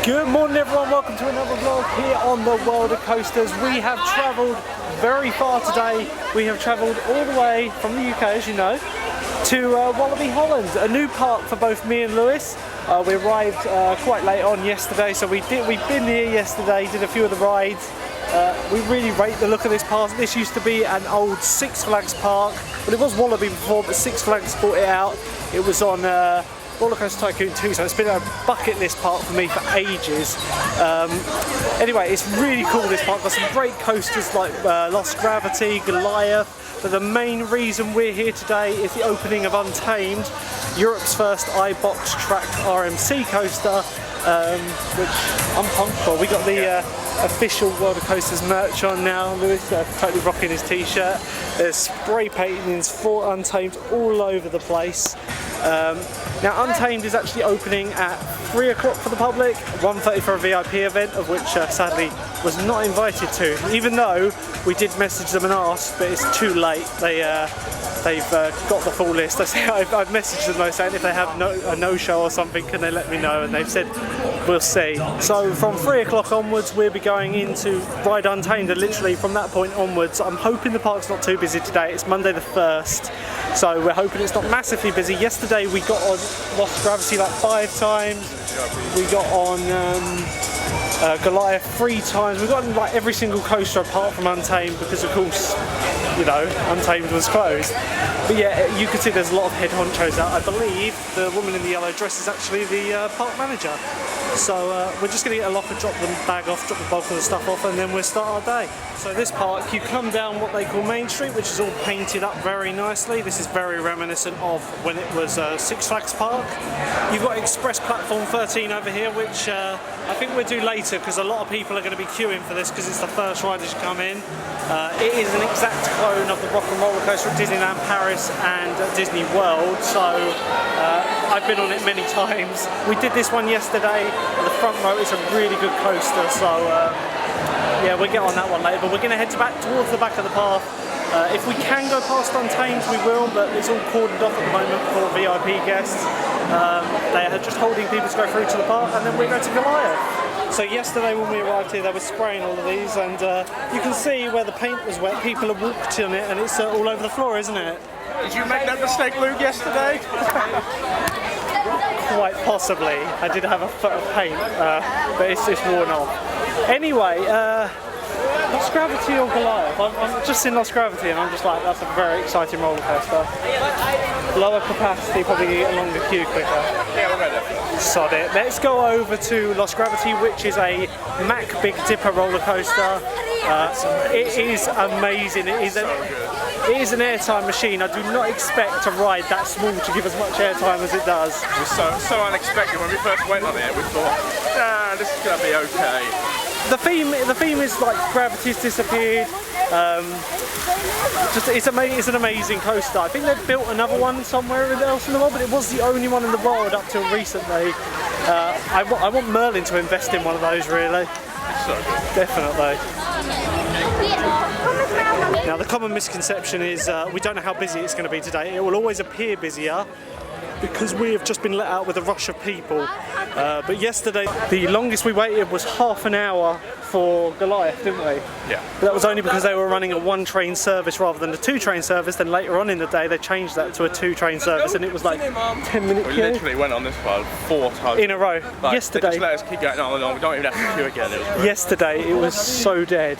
Good morning everyone, welcome to another vlog here on the World of Coasters. We have travelled very far today. We have travelled all the way from the UK, as you know, to Walibi Holland, a new park for both me and Lewis. We arrived quite late on yesterday, so we've been here yesterday, did a few of the rides. We really rate the look of this park. This used to be an old Six Flags park, but it was Walibi before, but Six Flags bought it out. It was on Roller Coaster Tycoon 2, so it's been a bucket list park for me for ages. Anyway, it's really cool, this park. Got some great coasters like Lost Gravity, Goliath, but the main reason we're here today is the opening of Untamed, Europe's first Ibox track RMC coaster, which I'm pumped for. We got the official World of Coasters merch on now. Lewis totally rocking his t-shirt. There's spray paintings for Untamed all over the place. Now Untamed is actually opening at 3 o'clock for the public, 1:30 for a VIP event, of which sadly was not invited to, even though we did message them and ask, but it's too late. They've got the full list. I've messaged them though saying if they have a no-show or something, can they let me know, and they've said we'll see. So from 3 o'clock onwards we'll be going into Ride Untamed, and literally from that point onwards I'm hoping the park's not too busy today. It's Monday the 1st, so we're hoping it's not massively busy. Yesterday we got on Lost Gravity like 5 times, we got on Goliath 3 times. We've gotten like every single coaster apart from Untamed because of course, you know, Untamed was closed. But yeah, you can see there's a lot of head honchos out. I believe the woman in the yellow dress is actually the park manager. So we're just going to get a locker, drop the bag off, drop the bulk of the stuff off, and then we'll start our day. So this park, you come down what they call Main Street, which is all painted up very nicely. This is very reminiscent of when it was Six Flags Park. You've got Express Platform 13 over here, which I think we'll do later because a lot of people are going to be queuing for this because it's the first ride as you come in. It is an exact clone of the Rock and Roller Coaster at Disneyland Paris and Disney World, so I've been on it many times. We did this one yesterday. The front row is a really good coaster, so yeah, we'll get on that one later, but we're going to head towards the back of the path. If we can go past Untamed, we will, but it's all cordoned off at the moment for VIP guests. They are just holding people to go through to the park, and then we go to Goliath. So yesterday when we arrived here, they were spraying all of these, and you can see where the paint was wet. People have walked on it, and it's all over the floor, isn't it? Did you make that mistake, Luke, yesterday? Quite possibly. I did have a foot of paint, but it's worn off. Anyway, Lost Gravity or Goliath? I'm just in Lost Gravity and I'm just like, that's a very exciting roller coaster. Lower capacity, probably get along the queue quicker. Yeah, we're ready. Sod it. Let's go over to Lost Gravity, which is a Mack Big Dipper roller coaster. It is amazing. It is an airtime machine. I do not expect a ride that small to give as much airtime as it does. It was so unexpected. When we first went on it, we thought, this is going to be okay. The theme is like gravity's disappeared. It's an amazing coaster. I think they've built another one somewhere else in the world, but it was the only one in the world up till recently. I want Merlin to invest in one of those, really. So good. Definitely. Now the common misconception is we don't know how busy it's going to be today. It will always appear busier because we have just been let out with a rush of people. But yesterday the longest we waited was half an hour for Goliath, didn't we? Yeah. But that was only because they were running a 1-train service rather than a 2-train service. Then later on in the day they changed that to a 2-train service, and it was like 10-minute queue. We literally went on this one 4 times. In a row. Like, yesterday. They just let us keep going on and on. We don't even have to queue again. It was great. Yesterday it was so dead.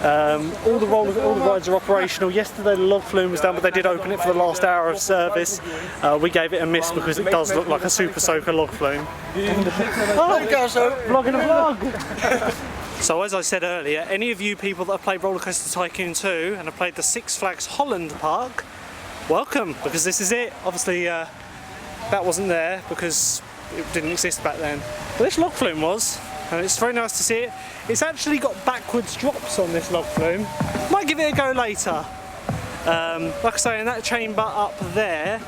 All the rides are operational. Yesterday the log flume was down, but they did open it for the last hour of service. We gave it a miss because it does look like a super soaker log flume. Vlogging a vlog! So as I said earlier, any of you people that have played Roller Coaster Tycoon 2 and have played the Six Flags Holland park, welcome, because this is it. Obviously that wasn't there because it didn't exist back then. But this log flume was. And it's very nice to see it. It's actually got backwards drops on this log flume. Might give it a go later. Like I say, in that chamber up there,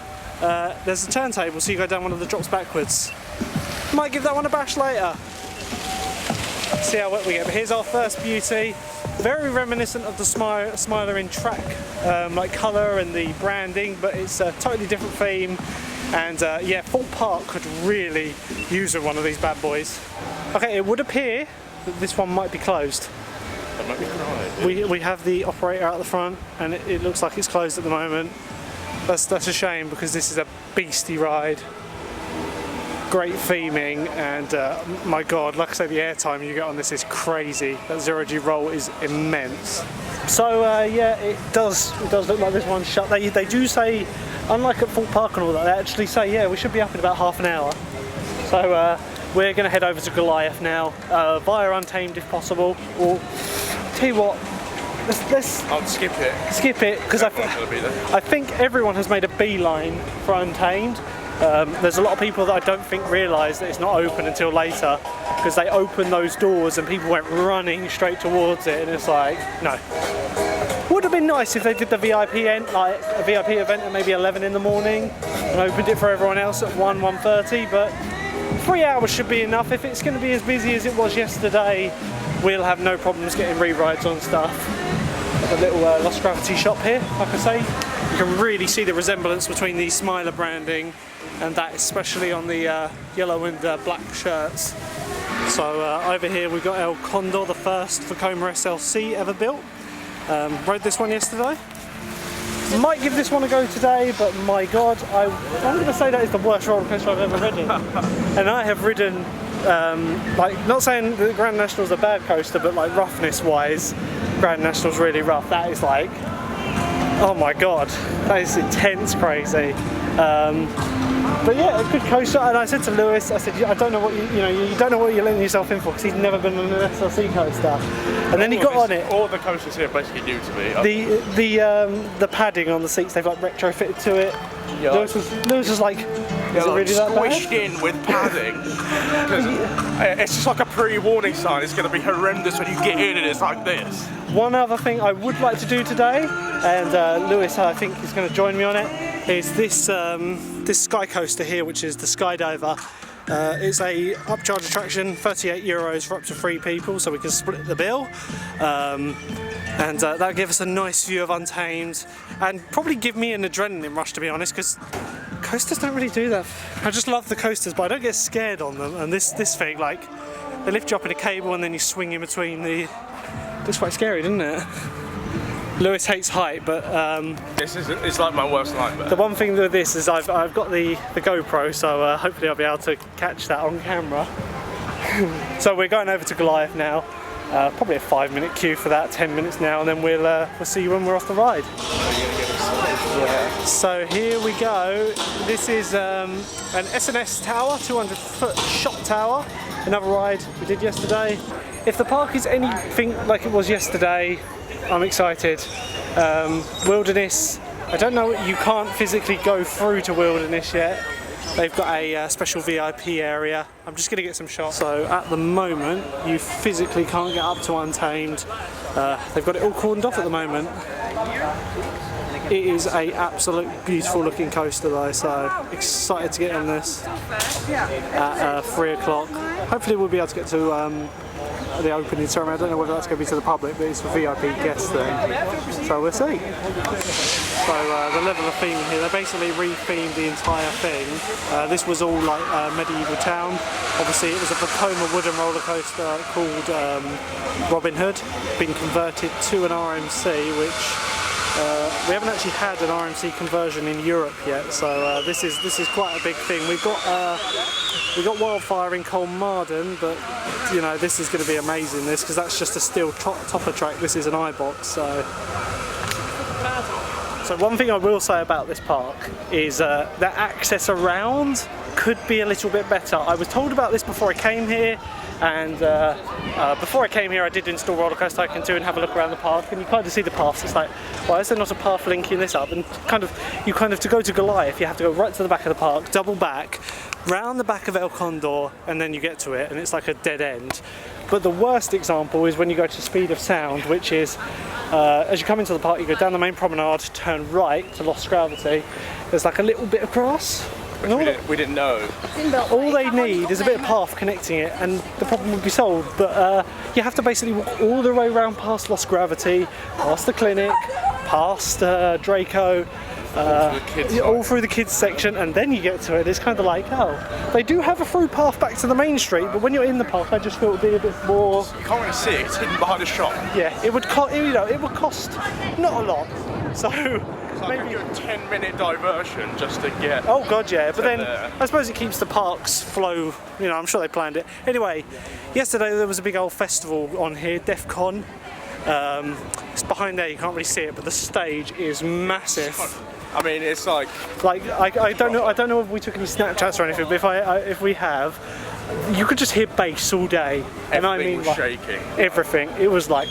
there's a turntable, so you go down one of the drops backwards. Might give that one a bash later. See how wet we get. But here's our first beauty. Very reminiscent of the Smiler in track, like colour and the branding, but it's a totally different theme. And yeah, Full Park could really use one of these bad boys. Okay, it would appear that this one might be closed. That might be right. We have the operator out the front, and it looks like it's closed at the moment. That's a shame, because this is a beastie ride. Great theming, and my god, like I say, the airtime you get on this is crazy. That 0G roll is immense. So yeah, it does look like this one's shut. They do say, unlike at Fort Park and all that, they actually say, yeah, we should be up in about half an hour. So we're going to head over to Goliath now, via Untamed if possible, or tell you what, let's I'll skip it. Skip it, because I think everyone has made a beeline for Untamed. There's a lot of people that I don't think realise that it's not open until later, because they opened those doors and people went running straight towards it, and it's like, no. Would have been nice if they did the VIP event, like a VIP event at maybe 11 in the morning, and opened it for everyone else at 1:30, but 3 hours should be enough. If it's going to be as busy as it was yesterday, we'll have no problems getting re-rides on stuff. A little Lost Gravity shop here, like I say. You can really see the resemblance between the Smiler branding and that, especially on the yellow and black shirts. So over here we've got El Condor, the first Vekoma SLC ever built. Rode this one yesterday. Might give this one a go today, but my god, I'm going to say that is the worst roller coaster I've ever ridden. And I have ridden, like, not saying that Grand National's a bad coaster, but like roughness wise, Grand National's really rough. That is like, oh my god, that is intense crazy. But yeah, a good coaster. And I said to Lewis, I said, I don't know what you don't know what you're letting yourself in for, because he's never been on an SLC coaster. And then he got on it. All the coasters here are basically new to me. The padding on the seats, they've like retrofitted to it. Yeah. Lewis was like, is it really that bad? Squished in with padding. It's just like a pre-warning sign. It's going to be horrendous when you get in and it's like this. One other thing I would like to do today, and Lewis I think is going to join me on it, is this this sky coaster here, which is the Skydiver. It's a upcharge attraction, €38 for up to 3 people, so we can split the bill. And that'll give us a nice view of Untamed, and probably give me an adrenaline rush, to be honest, because coasters don't really do that. I just love the coasters, but I don't get scared on them. And this thing, like, they lift you up in a cable and then you swing in between the... It's quite scary, doesn't it? Lewis hates height, but it's like my worst nightmare. The one thing with this is I've got the GoPro, so hopefully I'll be able to catch that on camera. So we're going over to Goliath now. Probably a 5-minute queue for that, 10 minutes now, and then we'll see you when we're off the ride. Yeah. So here we go. This is an S&S tower, 200-foot shot tower. Another ride we did yesterday. If the park is anything like it was yesterday, I'm excited. Wilderness, I don't know, you can't physically go through to Wilderness yet. They've got a special VIP area. I'm just going to get some shots. So at the moment, you physically can't get up to Untamed. They've got it all cordoned off at the moment. It is a absolute beautiful looking coaster though, so excited to get on this at 3 o'clock. Hopefully we'll be able to get to the opening ceremony. I don't know whether that's going to be to the public, but it's for VIP guests then, so we'll see. So the level of theming here, they basically re-themed the entire thing. This was all like medieval town. Obviously it was a Vekoma Wooden roller coaster called Robin Hood, been converted to an RMC, which we haven't actually had an RMC conversion in Europe yet, so this is quite a big thing. We got Wildfire in Colmarden, but you know, this is going to be amazing. This, because that's just a steel topper track. This is an Ibox, so. So one thing I will say about this park is that access around could be a little bit better. I was told about this before I came here, and before I came here I did install Roller Coaster Tycoon 2 and have a look around the park, and you kind of see the paths. It's like, why is there not a path linking this up? And to go to Goliath, you have to go right to the back of the park, double back, round the back of El Condor, and then you get to it, and it's like a dead end. But the worst example is when you go to Speed of Sound, which is as you come into the park, you go down the main promenade, turn right to Lost Gravity. There's like a little bit of grass. We didn't know. All they need is a bit of path connecting it, and the problem would be solved. But you have to basically walk all the way around past Lost Gravity, past the clinic, past Draco, all through the kids section, and then you get to it. It's kind of like, oh, they do have a through path back to the main street, but when you're in the park, I just feel it would be a bit more. You can't really see it. It's hidden behind a shop. Yeah, it would cost. It would cost not a lot. So it's like maybe a good 10-minute diversion just to get. Oh god, yeah. But then there. I suppose it keeps the parks flow. You know, I'm sure they planned it. Anyway, yesterday there was a big old festival on here, DEF CON. It's behind there. You can't really see it, but the stage is massive. I mean, it's like I don't know if we took any Snapchats or anything, but if we have, you could just hear bass all day. And I mean, was like, shaking. Everything. It was like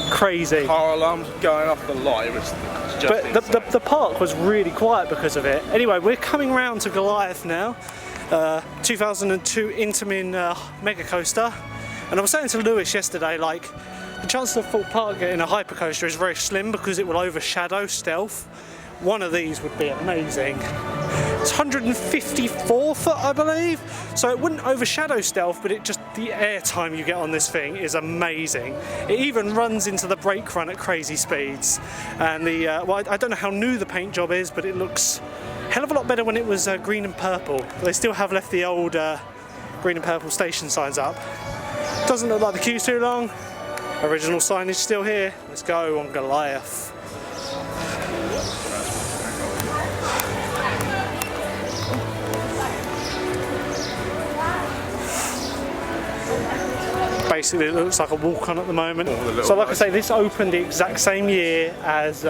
crazy. Car alarms going off the lot. It was just. But the park was really quiet because of it. Anyway, we're coming round to Goliath now. 2002 Intamin mega coaster, and I was saying to Lewis yesterday, like, the chances of Thorpe Park getting a hypercoaster is very slim because it will overshadow Stealth. One of these would be amazing. It's 154 foot, I believe, so it wouldn't overshadow Stealth, but the air time you get on this thing is amazing. It even runs into the brake run at crazy speeds, and well, I don't know how new the paint job is, but it looks a hell of a lot better when it was green and purple. They still have left the old green and purple station signs up. Doesn't look like the queue's too long. Original signage still here. Let's go on Goliath. Basically, it looks like a walk-on at the moment. So like I say, this opened the exact same year as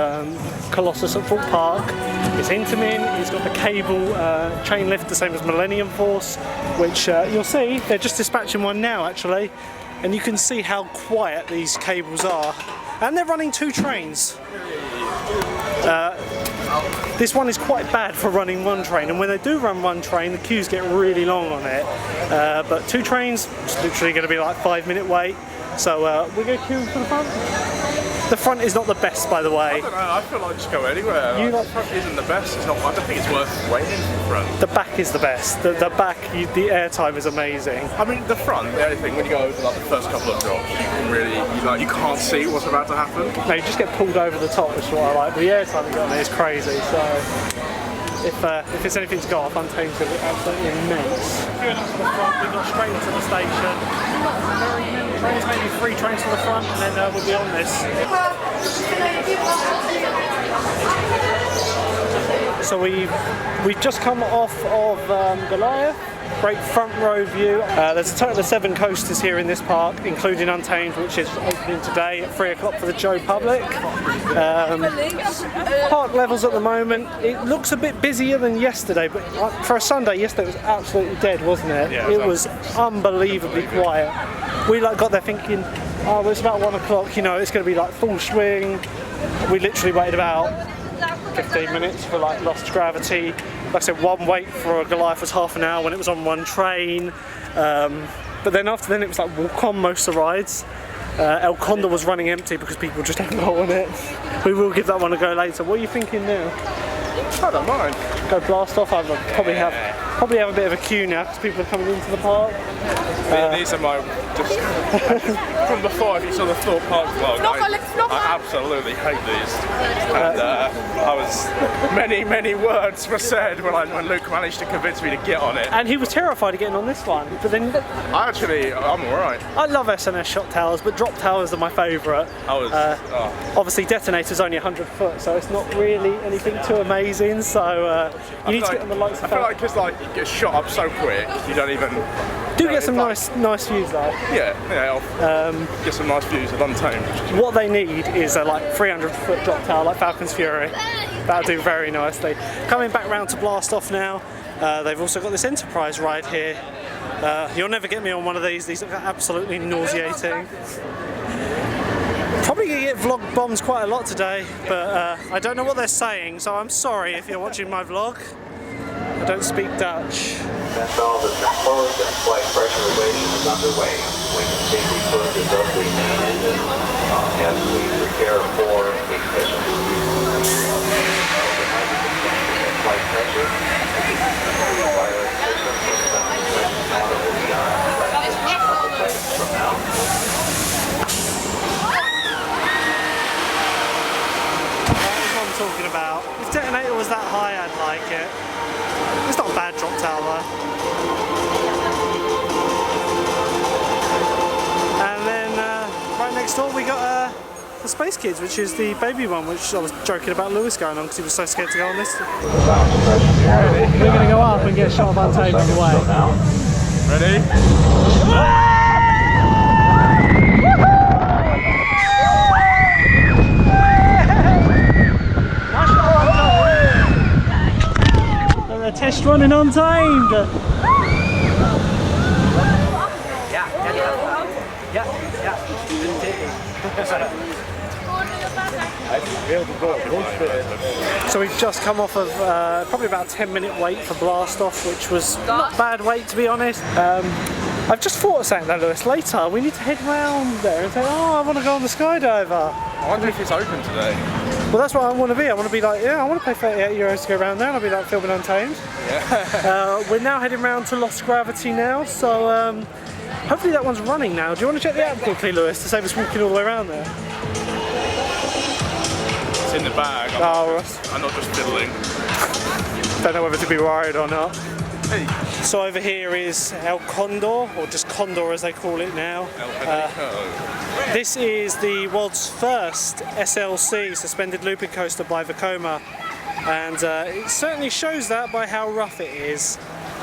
Colossus at Thorpe Park. It's Intamin, it's got the cable chain lift, the same as Millennium Force, which you'll see, they're just dispatching one now actually. And you can see how quiet these cables are. And they're running 2 trains. This one is quite bad for running 1 train, and when they do run 1 train, the queues get really long on it. But 2 trains, it's literally going to be like 5-minute wait. So we're going to queue for the front. The front is not the best, by the way. I don't know, I feel like just go anywhere. The front isn't the best. It's not. I don't think it's worth waiting for the front. The back is the best. The back, the airtime is amazing. I mean, the front, the only thing, when you go over like the first couple of drops, you can really, you can't see what's about to happen. No, you just get pulled over the top, which is what I like. But the airtime you got on it is crazy. So if it's anything to go off, Untamed will be absolutely immense. Queuing up to the front, we got straight into the station. Very many trains, maybe 3 trains to the front, and then we'll be on this. So we've just come off of Goliath. Great front row view. There's a total of 7 coasters here in this park, including Untamed, which is opening today at 3 o'clock for the Joe public. Park levels at the moment, it looks a bit busier than yesterday, but for a Sunday, yesterday was absolutely dead, wasn't it? Yeah, it was unbelievably quiet. We got there thinking, oh, well, it's about 1 o'clock, you know, it's going to be like full swing. We literally waited about 15 minutes for like Lost Gravity. Like I said, 1 wait for a Goliath was half an hour when it was on 1 train. But then after then it was like walk on most of the rides. El Condor was running empty because people just don't go on it. We will give that one a go later. What are you thinking now? I don't mind. Go blast off. I'll probably have a bit of a queue now because people are coming into the park. These are my from before. If you saw the Thorpe Park vlog, I absolutely hate these. And I was many words were said when Luke managed to convince me to get on it. And he was terrified of getting on this one. But then I'm alright. I love SNS shot towers, but drop towers are my favourite. Obviously Detonator's only 100 foot, so it's not really anything too amazing. So you need to get on the lights. I feel like because you get shot up so quick, you don't even. Get some nice views though. Yeah. Get some nice views of Untamed. What they need is a like 300 foot drop tower like Falcon's Fury. That'll do very nicely. Coming back round to blast off now. They've also got this Enterprise ride here. You'll never get me on one of these. These are absolutely nauseating. Probably gonna get vlog bombs quite a lot today, but I don't know what they're saying, so I'm sorry if you're watching my vlog. I don't speak Dutch. That's all the forward and flight pressurization is underway. We continue to push as though we main engine as we prepare for ignition. Flight pressure. Fire system will be on from now. That's what I'm talking about. if detonator was that high, I'd like it. It's not a bad drop tower though. And then right next door we got the Space Kids, which is the baby one, which I was joking about Lewis going on because he was so scared to go on this. We're going to go up and get a shot of Untamed on the way. Ready? And the test running Untamed. So we've just come off of probably about a 10-minute wait for blast off, which was not a bad wait to be honest. I've just thought of saying that, Lewis, later we need to head round there and say, oh, I want to go on the skydiver. I wonder if it's open today. Well, that's what I want to be. I want to be like, yeah, I want to pay 38 euros to go around there, and I'll be like filming Untamed. Yeah. We're now heading round to Lost Gravity now, so hopefully that one's running now. Do you want to check the app quickly, Lewis, to save us walking all the way around there? It's in the bag. I'm not just fiddling. Don't know whether to be worried or not. Hey. So over here is El Condor, or just Condor as they call it now. This is the world's first SLC, suspended looping coaster by Vekoma, and it certainly shows that by how rough it is.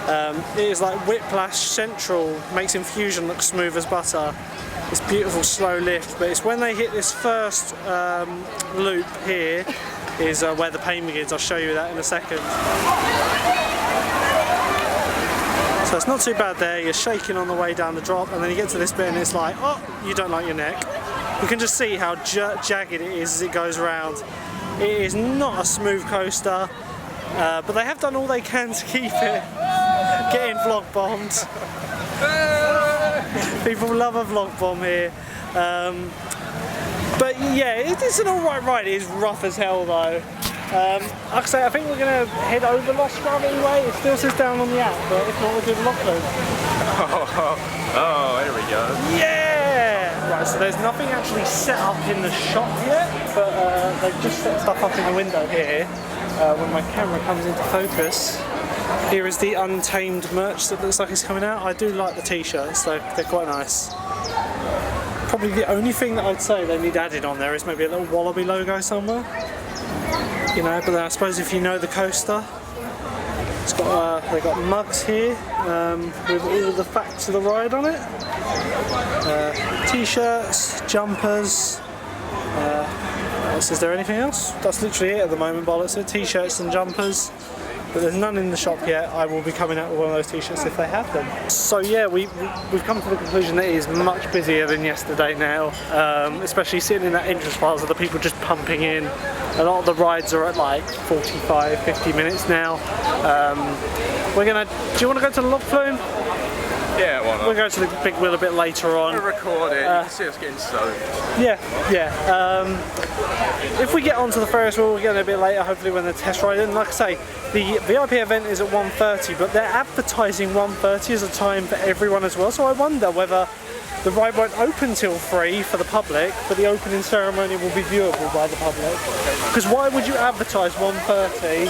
It is like Whiplash Central, makes Infusion look smooth as butter. It's beautiful slow lift, but it's when they hit this first loop here is where the pain begins. I'll show you that in a second. So it's not too bad there, you're shaking on the way down the drop, and then you get to this bit and it's like, oh, you don't like your neck. You can just see how jagged it is as it goes around. It is not a smooth coaster, but they have done all they can to keep it getting vlog bombed. People love a vlog bomb here. But yeah, it's an alright ride. It is rough as hell though. Like I say, I think we're going to head over Lost Gravity way. It still says down on the app, but if not, we'll do the lock loop. Oh, here we go. Yeah! Right, so there's nothing actually set up in the shop yet, but they've just set stuff up in the window here. When my camera comes into focus, here is the Untamed merch that looks like it's coming out. I do like the t-shirts, they're quite nice. Probably the only thing that I'd say they need added on there is maybe a little Walibi logo somewhere. You know, but then I suppose if you know the coaster, it's got they've got mugs here with all the facts of the ride on it. T-shirts, jumpers. Is there anything else? That's literally it at the moment, bollocks. T-shirts and jumpers. But there's none in the shop yet. I will be coming out with one of those t-shirts if they have them. So yeah, we've come to the conclusion that it is much busier than yesterday now, especially sitting in that entrance plaza, the people just pumping in. A lot of the rides are at like 45, 50 minutes now. Do you want to go to the log flume? Yeah, why not? We'll go to the big wheel a bit later on. We'll record it, you can see us getting soaked. Yeah. If we get onto the Ferris wheel, we'll get a bit later, hopefully when the test ride. And like I say, the VIP event is at 1:30, but they're advertising 1:30 as a time for everyone as well. So I wonder whether the ride won't open till 3 for the public, but the opening ceremony will be viewable by the public. Because why would you advertise 1:30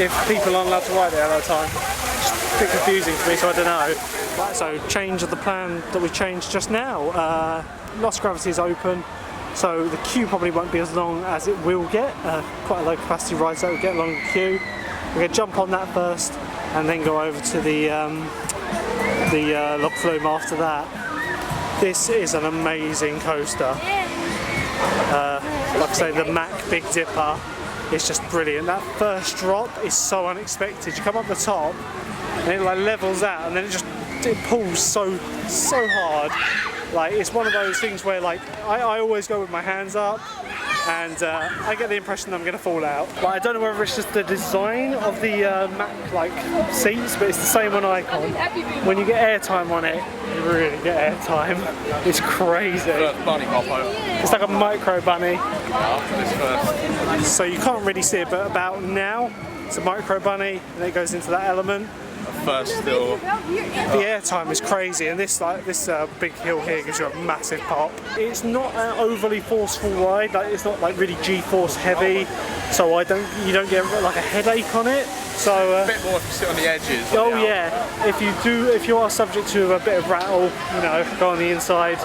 if people aren't allowed to ride it at that time? Just a bit confusing for me, so I don't know. Right, so change of the plan that we changed just now. Lost Gravity is open, so the queue probably won't be as long as it will get. Quite a low capacity ride, so it will get a longer queue. We're going to jump on that first, and then go over to the log flume after that. This is an amazing coaster. Like I say, the Mack Big Dipper is just brilliant. That first drop is so unexpected. You come up the top, and it like levels out, and then it pulls so hard. Like, it's one of those things where like I always go with my hands up, and I get the impression that I'm going to fall out. Like, I don't know whether it's just the design of the Mack like seats, but it's the same on Icon. When you get airtime on it, you really get airtime. It's crazy. Bunny hop over. It's like a micro bunny. After this first. So you can't really see it, but about now it's a micro bunny, and it goes into that element. first still. The airtime is crazy, and this big hill here gives you a massive pop. It's not an overly forceful ride. Like, it's not like really G-force heavy, so you don't get like a headache on it. So a bit more if you sit on the edges. Oh yeah, if you are subject to a bit of rattle, you know, go on the inside,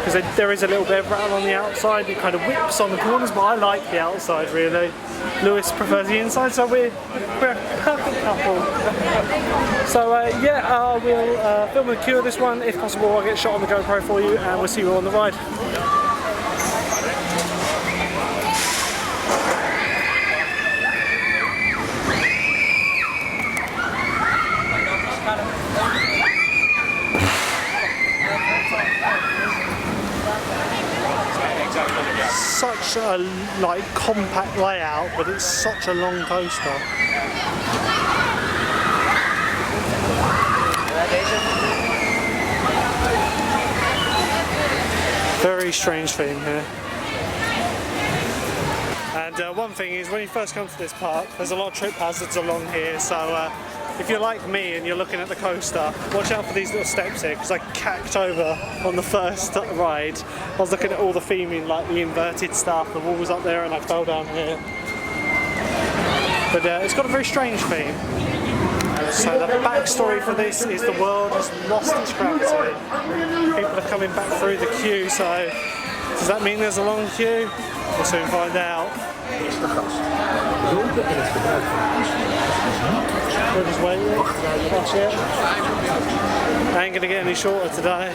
because there is a little bit of rattle on the outside. It kind of whips on the corners, but I like the outside really. Lewis prefers the inside, so we're a perfect couple. So we'll film the queue of this one. If possible, I'll get a shot on the GoPro for you, and we'll see you on the ride. Such a like compact layout, but it's such a long coaster. Very strange theme here. And one thing is, when you first come to this park, there's a lot of trip hazards along here, so if you're like me and you're looking at the coaster, watch out for these little steps here, because I cacked over on the first ride. I was looking at all the theming, like the inverted stuff, the walls up there, and I fell down here. But it's got a very strange theme. So the backstory for this is the world has lost its gravity. People are coming back through the queue, so does that mean there's a long queue? We'll soon find out. We'll just wait here. Watch it. I ain't gonna get any shorter today.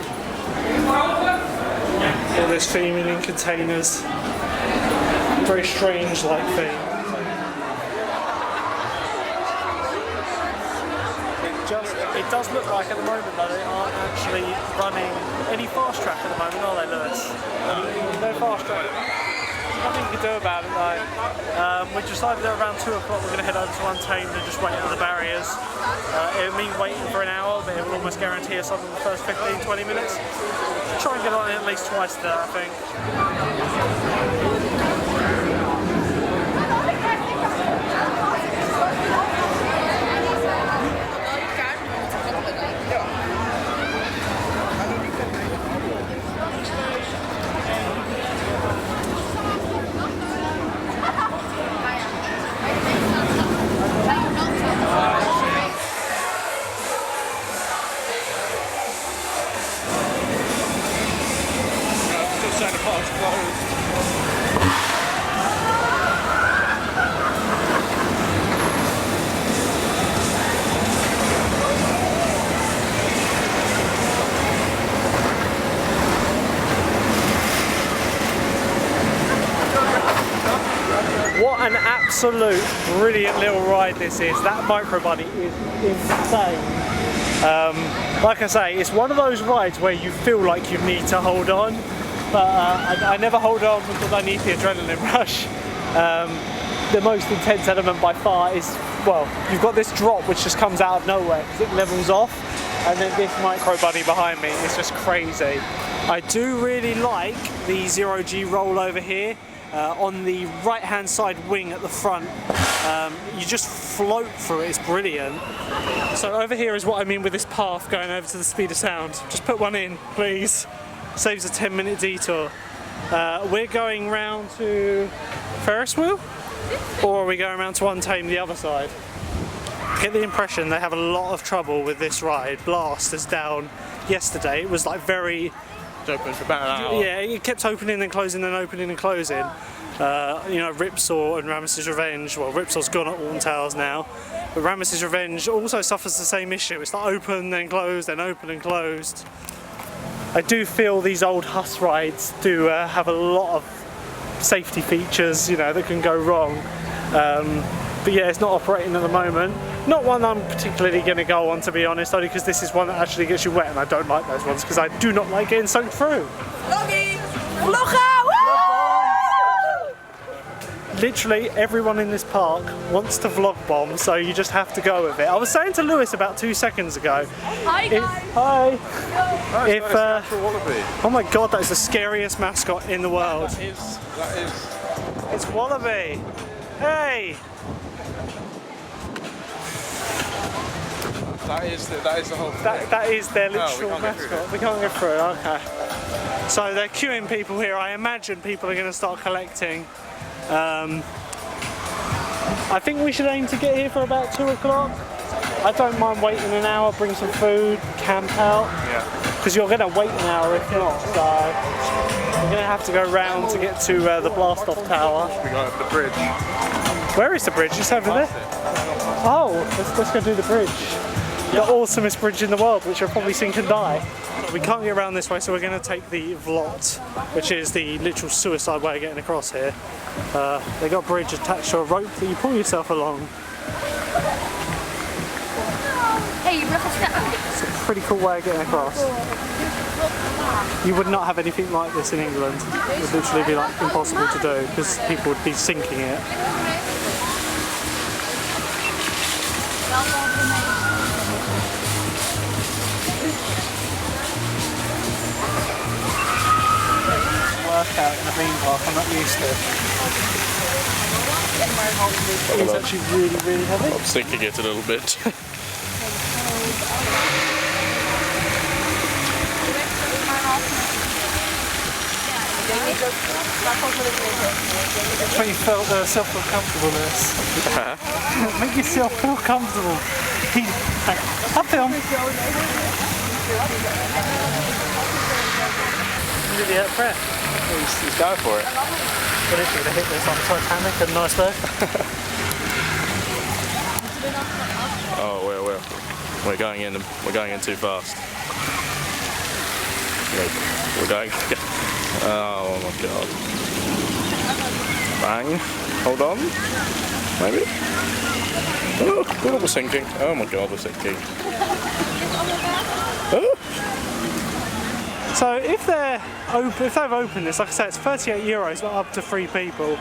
All this theming in containers. Very strange like theme. It does look like at the moment that they aren't actually running any fast track at the moment, are they, Lewis? No fast track. Nothing you can do about it though. We decided that around 2 o'clock we're going to head over to UNTAMED and just wait at the barriers. It would mean waiting for an hour, but it will almost guarantee us something in the first 15-20 minutes. Try and get on it at least twice today, I think. What an absolute brilliant little ride this is. That micro bunny is insane. Like I say, it's one of those rides where you feel like you need to hold on, but I never hold on because I need the adrenaline rush. The most intense element by far is, well, you've got this drop which just comes out of nowhere because it levels off, and then this micro bunny behind me is just crazy. I do really like the 0G roll over here. On the right hand side wing at the front, you just float through it, it's brilliant. So over here is what I mean with this path going over to the speed of sound. Just put one in, please. Saves a 10-minute detour. We're going round to Ferris wheel, or are we going around to UNTAMED the other side? I get the impression they have a lot of trouble with this ride. Blast is down yesterday. It was like very... Open for about an hour. Yeah, it kept opening and closing and opening and closing. You know, Ripsaw and Ramesses Revenge, well, Ripsaw's gone at Alton Towers now, but Ramesses Revenge also suffers the same issue. It's like open, then closed, then open and closed. I do feel these old Huss rides do have a lot of safety features, you know, that can go wrong. But yeah, it's not operating at the moment. Not one I'm particularly going to go on, to be honest, only because this is one that actually gets you wet, and I don't like those ones because I do not like getting soaked through. Vloggy! Vloggen! Literally everyone in this park wants to vlog bomb, so you just have to go with it. I was saying to Lewis about 2 seconds ago. Hi guys! Hi! That is Wallaby. Oh my god, that is the scariest mascot in the world. That is. It's Wallaby! Hey! That is the whole thing. That is their literal can't go through mascot. We can't go through. Okay. So they're queuing people here. I imagine people are going to start collecting. I think we should aim to get here for about 2 o'clock. I don't mind waiting an hour, bring some food, camp out. Yeah. Because you're going to wait an hour if not. So we're going to have to go round to get to the blast-off tower. We go over the bridge. Where is the bridge? It's over there. Oh, let's go do the bridge. The awesomest bridge in the world, which I'll probably sink and die. We can't get around this way, so we're going to take the vlot, which is the literal suicide way of getting across here. They got a bridge attached to a rope that you pull yourself along. It's a pretty cool way of getting across. You would not have anything like this in England. It would literally be like impossible to do because people would be sinking it. Workout in a bean park, I'm not used to. It's actually really, really heavy. I'm sinking it a little bit. That's when you felt self-comfortableness. Make yourself feel comfortable. I'll film. Really out of breath. He's going for it. What is he going to hit this on Titanic and an iceberg? Oh, we're going in too fast. We're going. Oh my god. Bang. Hold on. Maybe. Oh, we're sinking. Oh my god, we're sinking. Oh. So if they've opened this, like I said, it's €38, but up to 3 people.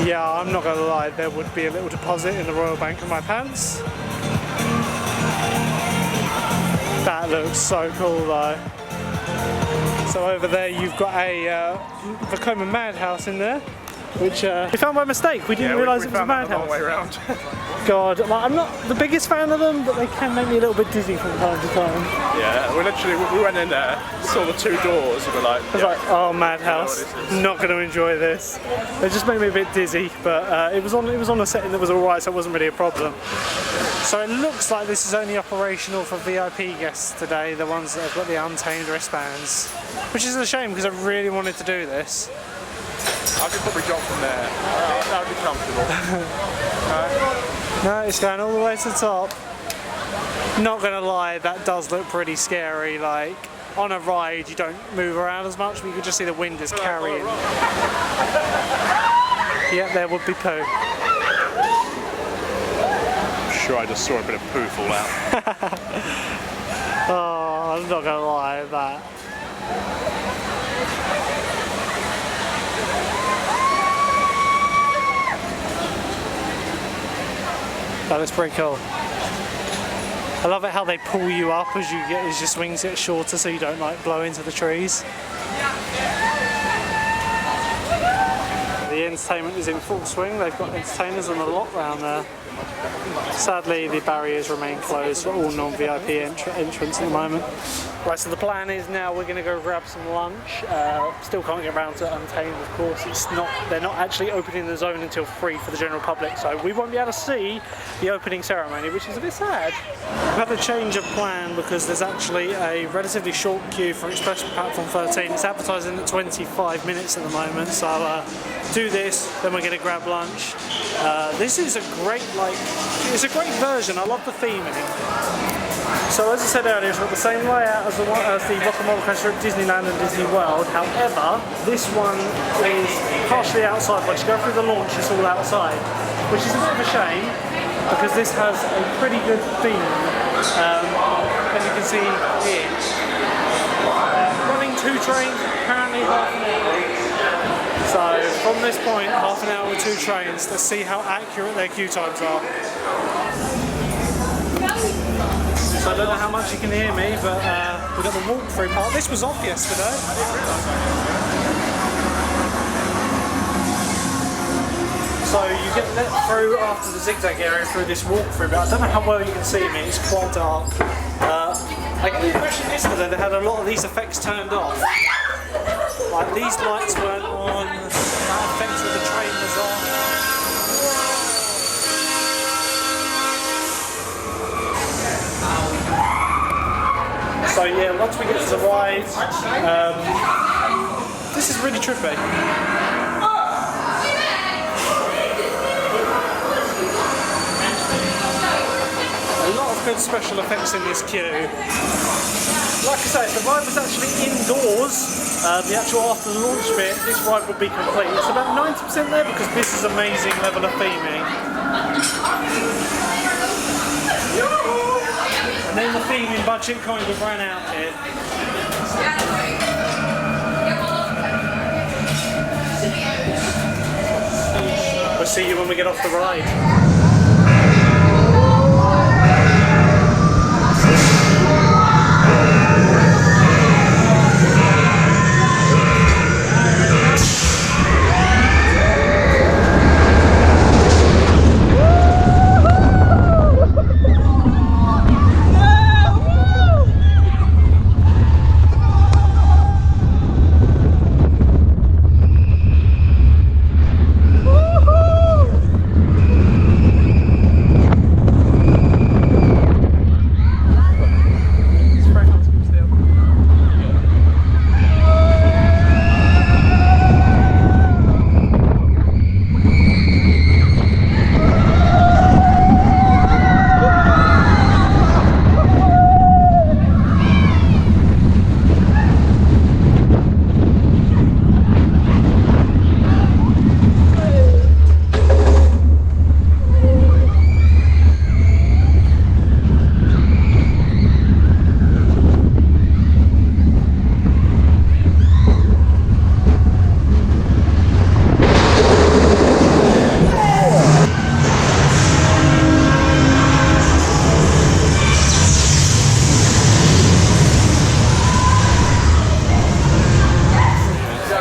Yeah, I'm not gonna lie, there would be a little deposit in the Royal Bank of my pants. That looks so cool though. So over there you've got a Vekoma Madhouse in there, which we found by mistake. We didn't realise it was a madhouse. Way around. God, like, I'm not the biggest fan of them, but they can make me a little bit dizzy from time to time. Yeah, we went in there, saw the 2 doors, and we're like, I was like, oh, madhouse, not going to enjoy this. They just made me a bit dizzy, but it was on a setting that was alright, so it wasn't really a problem. So it looks like this is only operational for VIP guests today, the ones that have got the Untamed wristbands, which is a shame because I really wanted to do this. I could probably drop from there. That would be comfortable. No, it's going all the way to the top. Not gonna lie, that does look pretty scary. Like on a ride, you don't move around as much, but you can just see the wind is carrying. Yeah, there would be poo. I'm sure I just saw a bit of poo fall out. Oh, I'm not gonna lie, that. That is pretty cool. I love it how they pull you up as your swings get shorter so you don't like blow into the trees. The entertainment is in full swing. They've got entertainers on the lot round there. Sadly, the barriers remain closed for all non-VIP entrants at the moment. Right, so the plan is now we're going to go grab some lunch. Still can't get around to Untamed, of course. They're not actually opening the zone until 3 for the general public, so we won't be able to see the opening ceremony, which is a bit sad. We've had a change of plan because there's actually a relatively short queue for Express Platform 13. It's advertising at 25 minutes at the moment, so I'll do this, then we're going to grab lunch. This is a great, it's a great version. I love the theming. So as I said earlier, it's got the same layout as the Vekoma Wooden coaster at Disneyland and Disney World. However, this one is partially outside. Once you go through the launch, it's all outside, which is a bit of a shame because this has a pretty good theme. As you can see here, running 2 trains, apparently half an hour. So from this point, half an hour with 2 trains. Let's see how accurate their queue times are. So I don't know how much you can hear me, but we've got the walkthrough part. This was off yesterday. get let through after the zigzag area through this walkthrough, but I don't know how well you can see me, it's quite dark. I get the impression yesterday they had a lot of these effects turned off. Like these lights weren't on, that effects with the train was on. So yeah, once we get to the ride, this is really trippy. A lot of good special effects in this queue. Like I say, if the ride was actually indoors, the actual after the launch bit, this ride would be complete. It's about 90% there because this is amazing level of theming. And then the theming budget kind of ran out here. We'll see you when we get off the ride.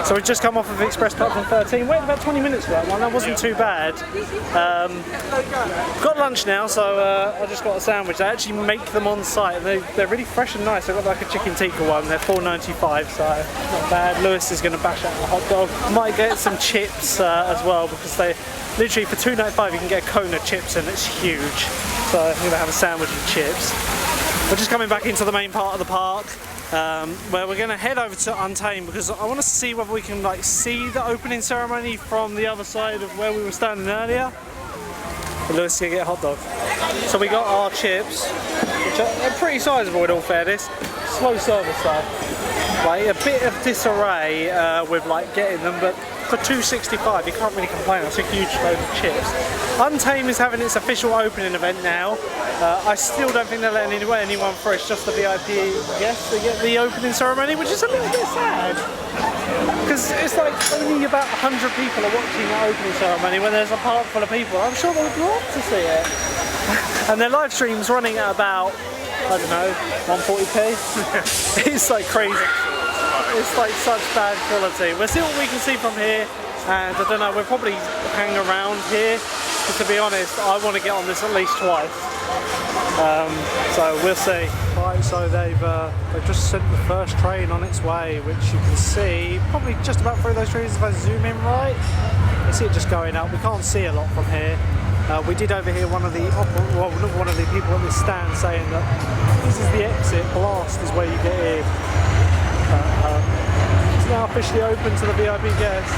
So we've just come off of Express Platform 13, waited about 20 minutes for that one, that wasn't too bad. Got lunch now, so I just got a sandwich. They actually make them on site, they're really fresh and nice. I've got like a chicken tikka one, they're $4.95, so not bad. Lewis is going to bash out a hot dog. Might get some chips as well, because they literally for $2.95 you can get a cone of chips and it's huge. So I'm going to have a sandwich with chips. We're just coming back into the main part of the park. Where we're going to head over to Untamed because I want to see whether we can like see the opening ceremony from the other side of where we were standing earlier. But Lewis is going to get a hot dog. So we got our chips, which are pretty sizable in all fairness. Slow service though. Like a bit of disarray with like getting them, but for $2.65 you can't really complain. That's a huge load of chips. Untamed is having its official opening event now. I still don't think they're letting anyone through. It's just the VIP guests that get the opening ceremony, which is a little bit sad. Because it's like only about 100 people are watching the opening ceremony when there's a park full of people. I'm sure they would love to see it. And their live stream's running at about, I don't know, 140p. It's like crazy. It's like such bad quality. We'll see what we can see from here, and I don't know, we'll probably hang around here, but to be honest, I want to get on this at least twice. So we'll see. Right, so they've just sent the first train on its way, which you can see probably just about through those trees if I zoom in right. You see it just going up. We can't see a lot from here. We did overhear one of the people at this stand saying that this is the exit, blast is where you get in. It's now officially open to the VIP guests.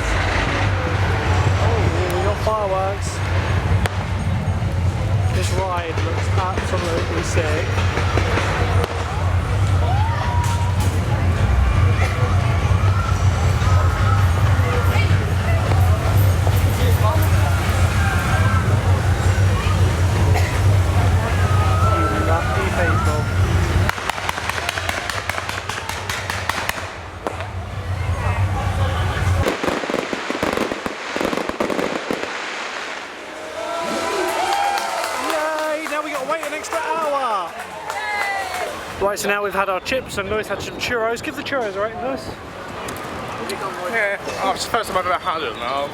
Oh, we got fireworks. This ride looks absolutely sick. Right, so now we've had our chips and Lewis had some churros. Give the churros, right, Lewis? Yeah, oh, it's the first time I've ever had them now.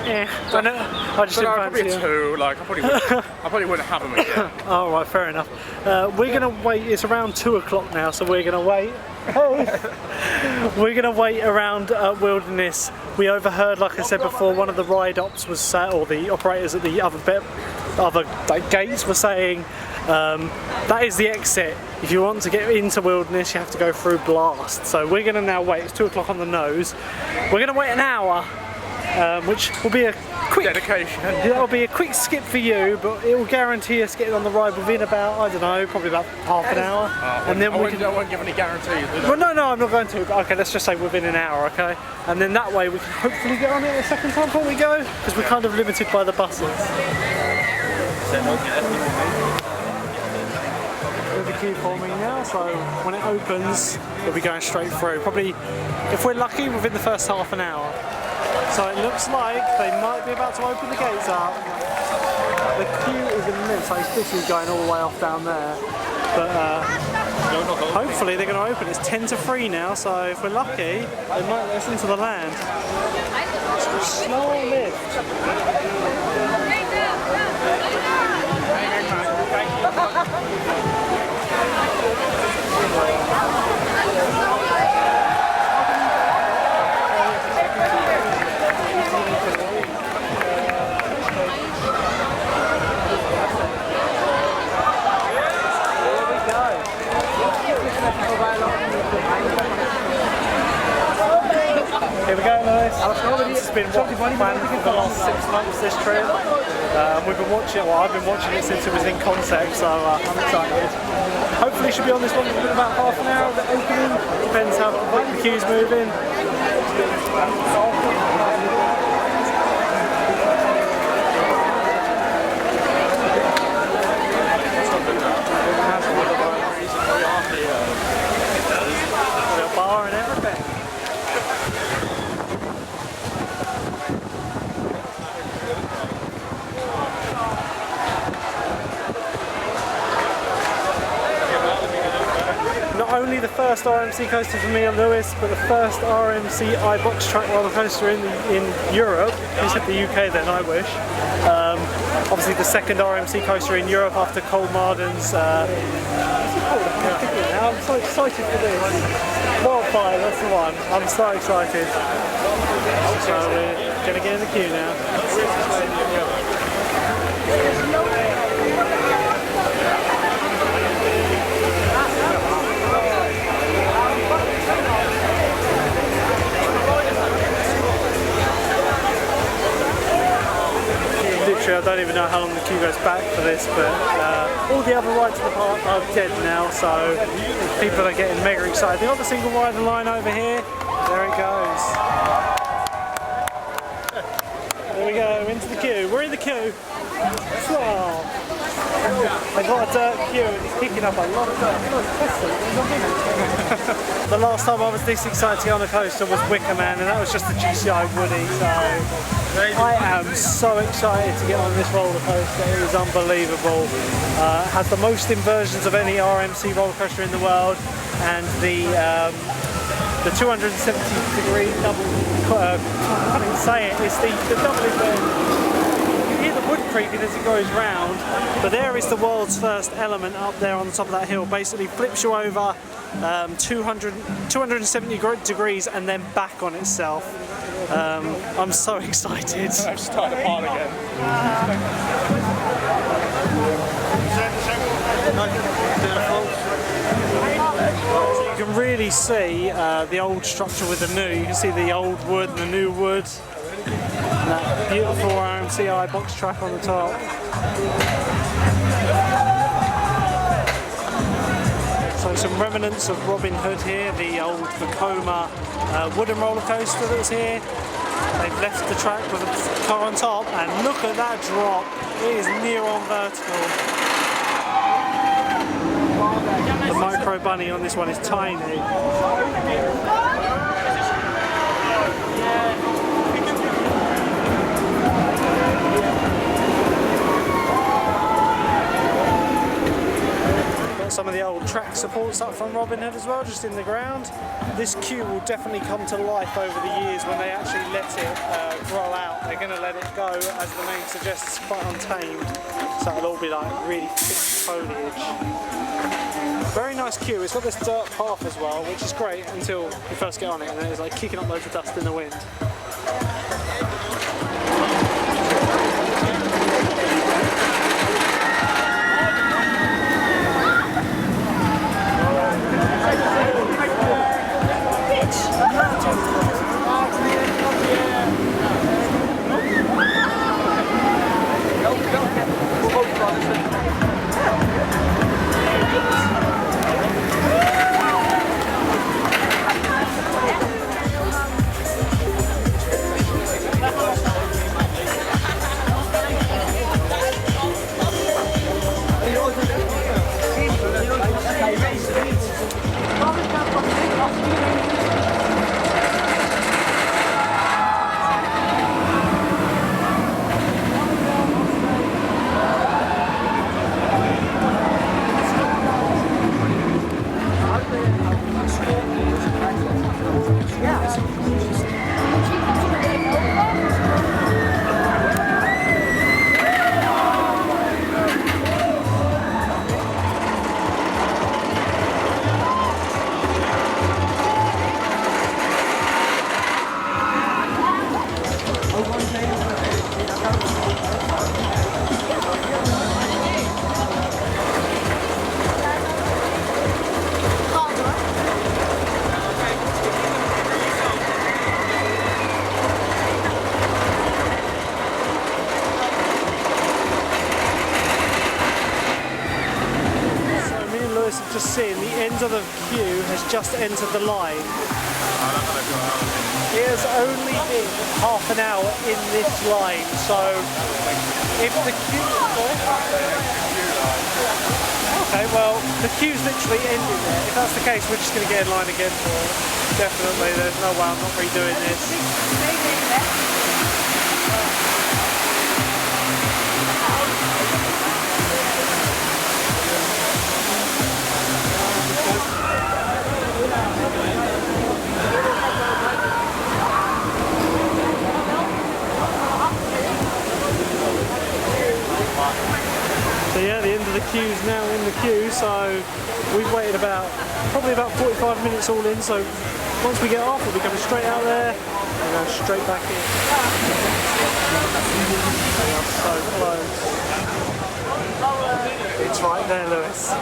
I just So didn't probably fancy a it. 2. Like I probably wouldn't have them again. Oh, right, fair enough. We're gonna wait. It's around 2 o'clock now, so we're gonna wait. We're gonna wait around Wilderness. We overheard, like I said before, one of the ride ops was or the operators at the other like, gates were saying that is the exit. If you want to get into Wilderness, you have to go through Blast. So we're gonna now wait. It's 2 o'clock on the nose. We're gonna wait an hour, which will be a quick Dedication. That'll be a quick skip for you, but it will guarantee us getting on the ride within about, I don't know, probably about half an hour. And then I won't give any guarantees. well, no, I'm not going to. But okay, let's just say within an hour, okay? And then that way we can hopefully get on it a second time before we go, because we're kind of limited by the buses. There's the queue forming now, so when it opens, we'll be going straight through. Probably, if we're lucky, within the first half an hour. So it looks like they might be about to open the gates up. The queue is immense, like this is going all the way off down there. But hopefully they're going to open. It's 10 to 3 now, so if we're lucky, they might let us into the land. Slow lift. Here we go, Lewis. It's been planned for the last 6 months, this trip. We've been watching it, well, I've been watching it since it was in concept, so I'm excited. Hopefully it should be on this one in about half an hour of the opening. Depends how quick the queue's moving. Bar and everything. Not only the first RMC coaster for me and Lewis, but the first RMC Ibox track roller coaster in Europe. You said the UK then, I wish. Obviously the second RMC coaster in Europe after Colmarden's. I'm so excited for this. Wildfire, that's the one. I'm so excited. So we're going to get in the queue now. Literally, I don't even know how long the queue goes back for this, but all the other rides in the park are dead now, so people are getting mega excited. They've got the single rider line over here. There it goes. There we go, into the queue. We're in the queue. Oh. They've got a dirt queue and it's kicking up a lot of dirt. The last time I was this excited to get on a coaster was Wekoma, and that was just the GCI Woody, so I am so excited to get on this roller coaster. It is unbelievable. It has the most inversions of any RMC roller coaster in the world, and the 270-degree double. I can't even say it. It's the double inversion. The wood creaking as it goes round, but there is the world's first element up there on the top of that hill. Basically flips you over 270 degrees and then back on itself. I'm so excited. I've started apart again. So you can really see the old structure with the new. You can see the old wood and the new wood. And that beautiful RMC Ibox track on the top. So some remnants of Robin Hood here, the old Vekoma Wooden roller coaster that was here. They've left the track with a car on top, and look at that drop. It is near on vertical. The micro bunny on this one is tiny. Some of the old track support shorts up from Robin Hood as well, just in the ground. This queue will definitely come to life over the years when they actually let it grow out. They're going to let it go, as the name suggests, quite untamed. So it'll all be like really thick foliage. Very nice queue. It's got this dirt path as well, which is great until you first get on it, and then it's like kicking up loads of dust in the wind. Just seeing the end of the queue has just entered the line. It has only been half an hour in this line, so if the queue... Okay, well, the queue's literally ending there. If that's the case, we're just going to get in line again for it. Definitely, there's no way I'm not redoing this. So yeah, the end of the queue is now in the queue, so we've waited probably about 45 minutes all in, so once we get off we'll be coming straight out there and go straight back in. They are so close. It's right there, Lewis.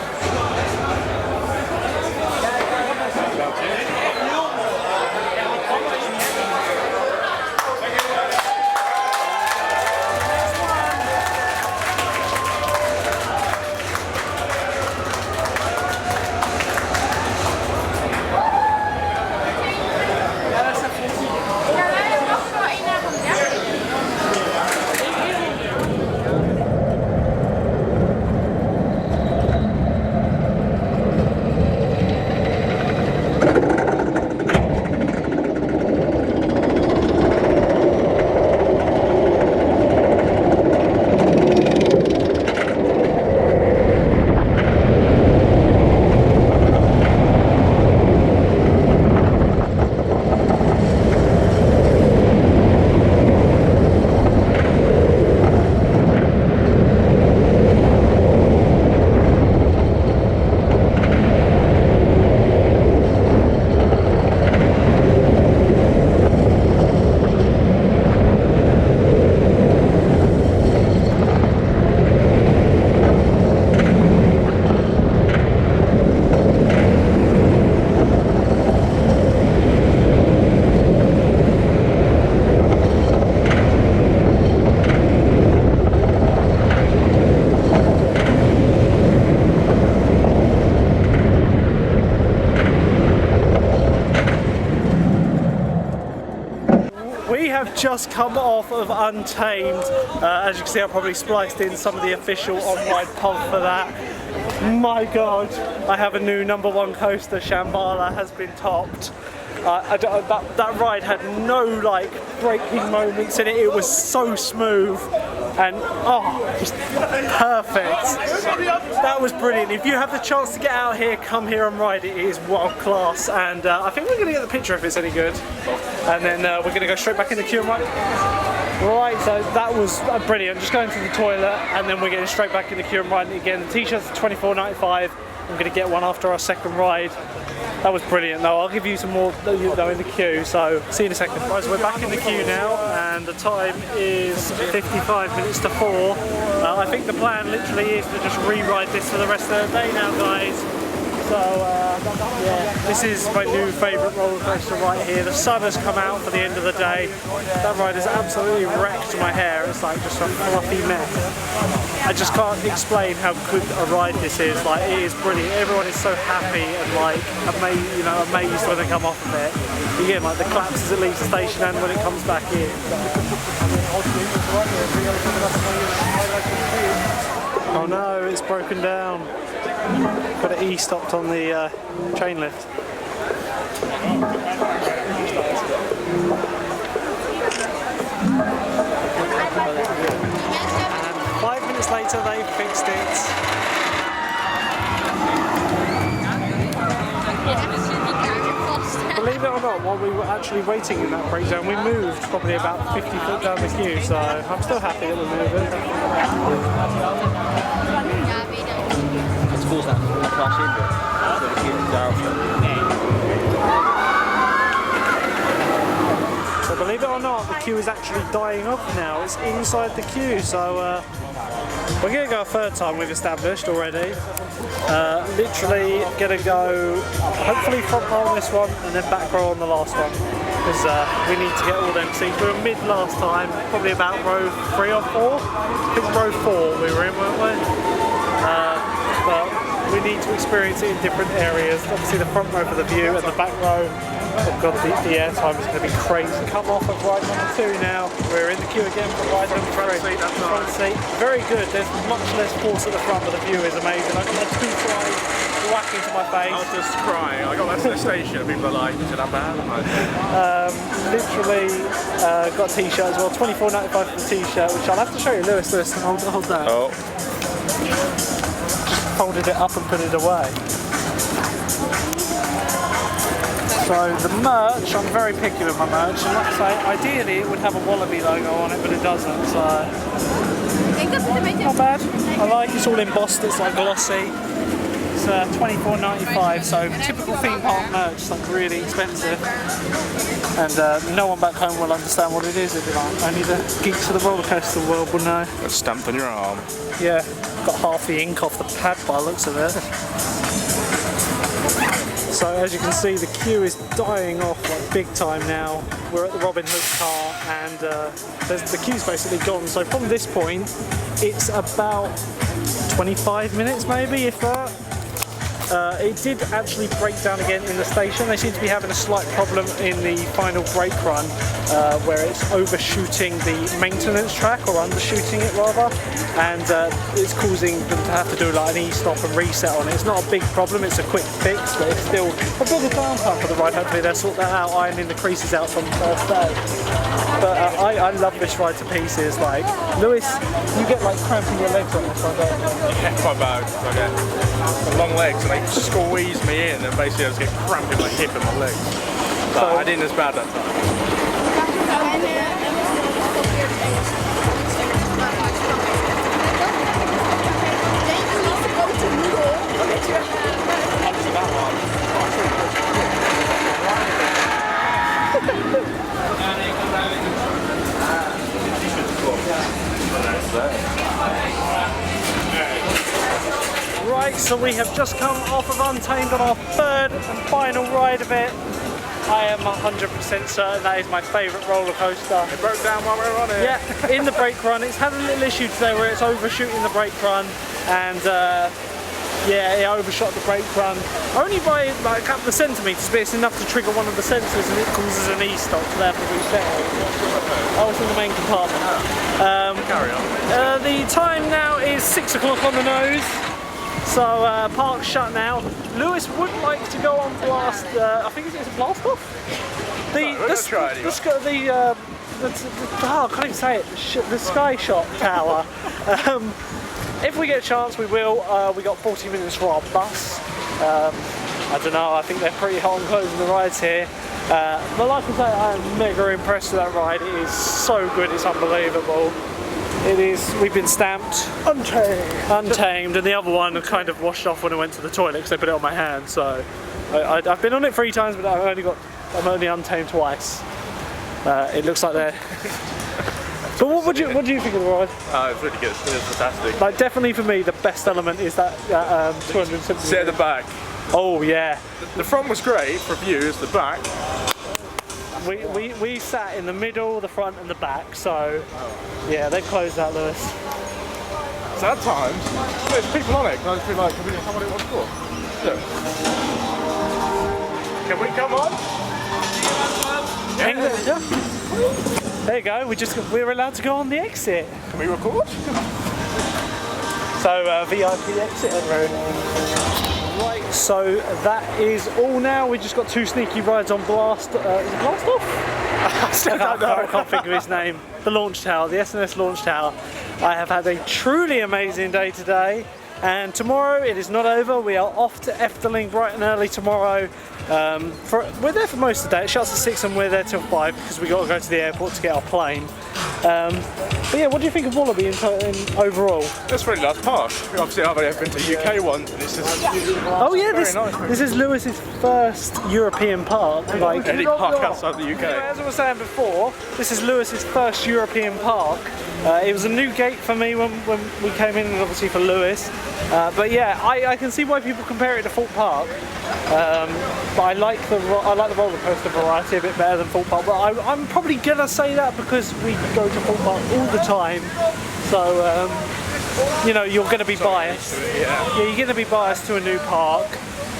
have just come off of Untamed. As you can see, I probably spliced in some of the official on-ride pub for that. My God, I have a new #1 coaster. Shambhala has been topped. That ride had no like braking moments in it. It was so smooth. and oh, just perfect. That was brilliant. If you have the chance to get out here, come here and ride it. It is world class, and I think we're going to get the picture if it's any good, and then we're going to go straight back in the queue and ride it. Right, so that was brilliant. Just going to the toilet, and then we're getting straight back in the queue and riding it again. The t-shirts are $24.95. I'm going to get one after our second ride. That was brilliant though. I'll give you some more though in the queue, so see you in a second. Right, so we're back in the queue now, and the time is 55 minutes to 4. I think the plan literally is to just re-ride this for the rest of the day now, guys. So yeah, this is my new favourite roller coaster right here. The sun has come out for the end of the day. That ride has absolutely wrecked my hair. It's like just a fluffy mess. I just can't explain how good a ride this is. Like, it is brilliant. Everyone is so happy and like amazed when they come off of it. You get like the claps as it leaves the station and when it comes back in. Oh no, it's broken down. Got it E-stopped on the chain lift. And 5 minutes later they fixed it. Believe it or not, while we were actually waiting in that breakdown, we moved probably about 50 foot down the queue, so I'm still happy that we're moving. So believe it or not, the queue is actually dying off now. It's inside the queue, so we're going to go a third time, we've established already. Literally going to go hopefully front row on this one and then back row on the last one, because we need to get all them seats. We were mid last time, probably about row 3 or 4. I think row 4 we were in, weren't we? But we need to experience it in different areas. Obviously the front row for the view and the back row. Oh god, the air time is going to be crazy. Come off of ride number 2 now. We're in the queue again for ride number 3. Front seat. Very good. There's much less force at the front, but the view is amazing. I got my 2 flies whacked into my face. I was just crying. I got that to the station. People are like, is it that bad? Literally got a t-shirt as well. $24.95 for the t-shirt, which I'll have to show you. Lewis, hold that. Oh. Just folded it up and put it away. So the merch, I'm very picky with my merch, and like I say, ideally it would have a Walibi logo on it, but it doesn't, so not bad. I like it's all embossed, it's like glossy. It's $24.95, so typical theme park merch, it's like really expensive. And no one back home will understand what it is if you like. Only the geeks of the roller coaster world will know. It's stamped on your arm. Yeah, got half the ink off the pad by the looks of it. So as you can see, the queue is dying off like big time now. We're at the Robin Hood car, and the queue's basically gone. So from this point, it's about 25 minutes maybe, if that. It did actually break down again in the station. They seem to be having a slight problem in the final brake run, where it's overshooting the maintenance track, or undershooting it rather, and it's causing them to have to do like an e-stop and reset on it. It's not a big problem, it's a quick fix, but it's still a bit of downtime for the ride. Hopefully they'll sort that out, ironing the creases out from the first day. But I love this ride to pieces. Like, Lewis, you get like cramp in your legs on this one, don't you? Yeah, quite bad. I get long legs and they squeeze me in, and basically I just get cramp in my hip and my legs. But so, I didn't as bad that time. Right, so we have just come off of Untamed on our third and final ride of it. I am 100% certain that is my favourite roller coaster. It broke down while we were on it. Yeah, in the brake run. It's had a little issue today where it's overshooting the brake run, and yeah, it overshot the brake run. Only by like a couple of centimetres, but it's enough to trigger one of the sensors and it causes an e-stop, so they have to reset it. I was in the main compartment. Carry on. The time now is 6 o'clock on the nose. So park's shut now. Lewis would like to go on blast, I think it's a blast off? I can't even say it. The Sky Shop Tower. If we get a chance, we will. We got 40 minutes for our bus. I don't know. I think they're pretty hot on closing the rides here. But like I say, I'm mega impressed with that ride. It is so good. It's unbelievable. It is. We've been stamped Untamed, and the other one kind of washed off when I went to the toilet because they put it on my hand. So I've been on it 3 times, but I'm only Untamed twice. It looks like they're. But what do you think of the ride? It's really good. It's fantastic. Like, definitely for me, the best element is that 270. Sit at the back. Oh yeah. The front was great for views. The back. We sat in the middle, the front, and the back. So yeah, they closed that, Lewis. So at times, there's people on it. Can I just be like, can we come on it once more? Look. Can we come on? Yeah. There you go. We're allowed to go on the exit. Can we record? So VIP exit room. Right. So that is all now. We just got 2 sneaky rides on Blast. Is it Blast Off? I can't think of his name. The launch tower, the SNS launch tower. I have had a truly amazing day today. And tomorrow it is not over. We are off to Efteling bright and early tomorrow. We're there for most of the day. It shuts at 6 and we're there till 5 because we got to go to the airport to get our plane. But yeah, what do you think of Walibi in overall? It's really nice park. Obviously I've only been to UK ones, and this is oh yeah, this is Lewis's first European park. Like any park outside the UK. As I was saying before, this is Lewis's first European park. It was a new gate for me when we came in, and obviously for Lewis. But yeah, I can see why people compare it to Thorpe Park. But I like the roller coaster variety a bit better than Thorpe Park. But I'm probably gonna say that because we go to Thorpe Park all the time. So you know, you're gonna be biased. Yeah, you're gonna be biased to a new park.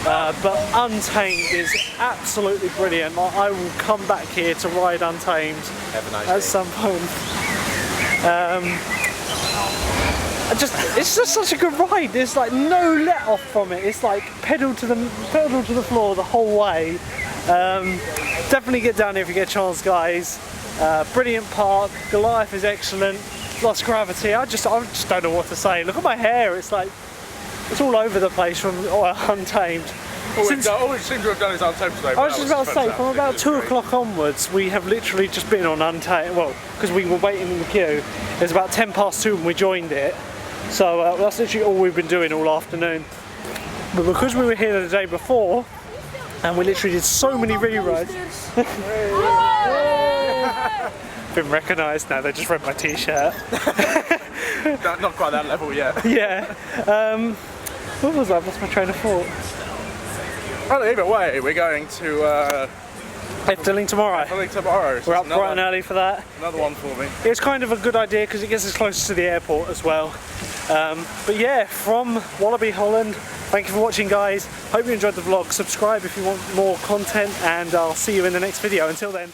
But Untamed is absolutely brilliant. I will come back here to ride Untamed at some point. It's just such a good ride. There's like no let off from it. It's like pedal to the floor the whole way. Definitely get down here if you get a chance, guys. Brilliant park. Goliath is excellent. Lost gravity. I just don't know what to say. Look at my hair. It's like it's all over the place from Untamed. All we seem to have done is Untamed today. I was just about to say, from about 2 o'clock onwards, we have literally just been on Untamed. Well, because we were waiting in the queue. It was about 10 past 2 when we joined it. So that's literally all we've been doing all afternoon. But because we were here the day before, and we literally did so many re-rides. Been recognised now, they just read my t-shirt. Not quite that level yet. Yeah. What was that? What's my train of thought? Well, either way, we're going to Efteling tomorrow. Efteling tomorrow. So we're up bright and early for that. Another one for me. It's kind of a good idea because it gets us closer to the airport as well. But yeah, from Walibi Holland, thank you for watching, guys. Hope you enjoyed the vlog. Subscribe if you want more content, and I'll see you in the next video. Until then.